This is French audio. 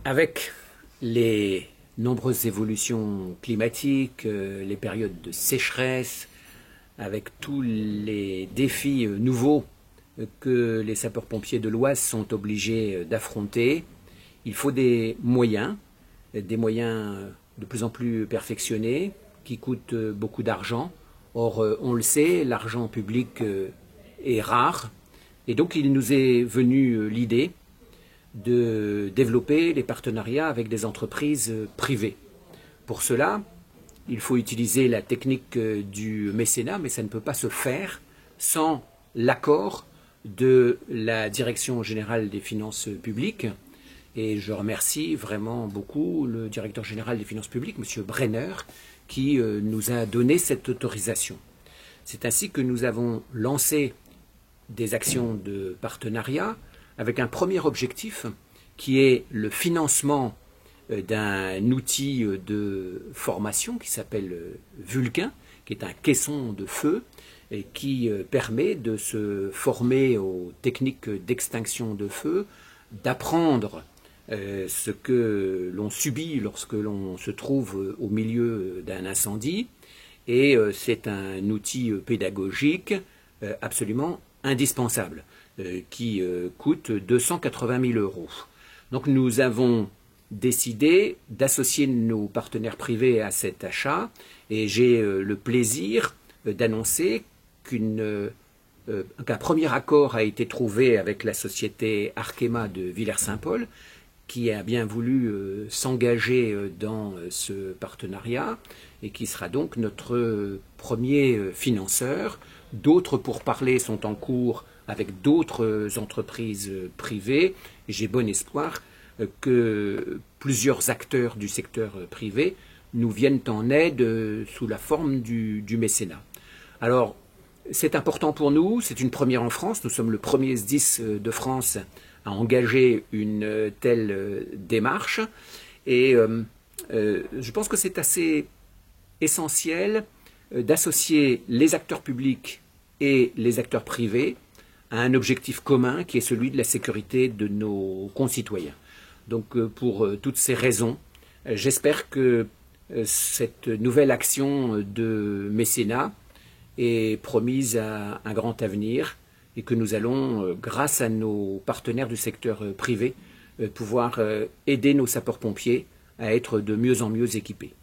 Avec les nombreuses évolutions climatiques, les périodes de sécheresse, avec tous les défis nouveaux que les sapeurs-pompiers de l'Oise sont obligés d'affronter, il faut des moyens de plus en plus perfectionnés, qui coûtent beaucoup d'argent. Or, on le sait, l'argent public est rare, et donc il nous est venu l'idée de développer les partenariats avec des entreprises privées. Pour cela, il faut utiliser la technique du mécénat, mais ça ne peut pas se faire sans l'accord de la Direction générale des finances publiques. Et je remercie vraiment beaucoup le directeur général des finances publiques, M. Brenner, qui nous a donné cette autorisation. C'est ainsi que nous avons lancé des actions de partenariat avec un premier objectif qui est le financement d'un outil de formation qui s'appelle Vulcain, qui est un caisson de feu et qui permet de se former aux techniques d'extinction de feu, d'apprendre ce que l'on subit lorsque l'on se trouve au milieu d'un incendie. Et c'est un outil pédagogique absolument indispensable qui coûte 280 000 €. Donc nous avons décidé d'associer nos partenaires privés à cet achat et j'ai le plaisir d'annoncer qu'un premier accord a été trouvé avec la société Arkema de Villers-Saint-Paul qui a bien voulu s'engager dans ce partenariat et qui sera donc notre premier financeur. D'autres pourparlers sont en cours avec d'autres entreprises privées. J'ai bon espoir que plusieurs acteurs du secteur privé nous viennent en aide sous la forme du mécénat. Alors, c'est important pour nous, c'est une première en France. Nous sommes le premier SDIS de France à engager une telle démarche. Et je pense que c'est assez essentiel d'associer les acteurs publics et les acteurs privés à un objectif commun qui est celui de la sécurité de nos concitoyens. Donc pour toutes ces raisons, j'espère que cette nouvelle action de mécénat est promise à un grand avenir et que nous allons, grâce à nos partenaires du secteur privé, pouvoir aider nos sapeurs-pompiers à être de mieux en mieux équipés.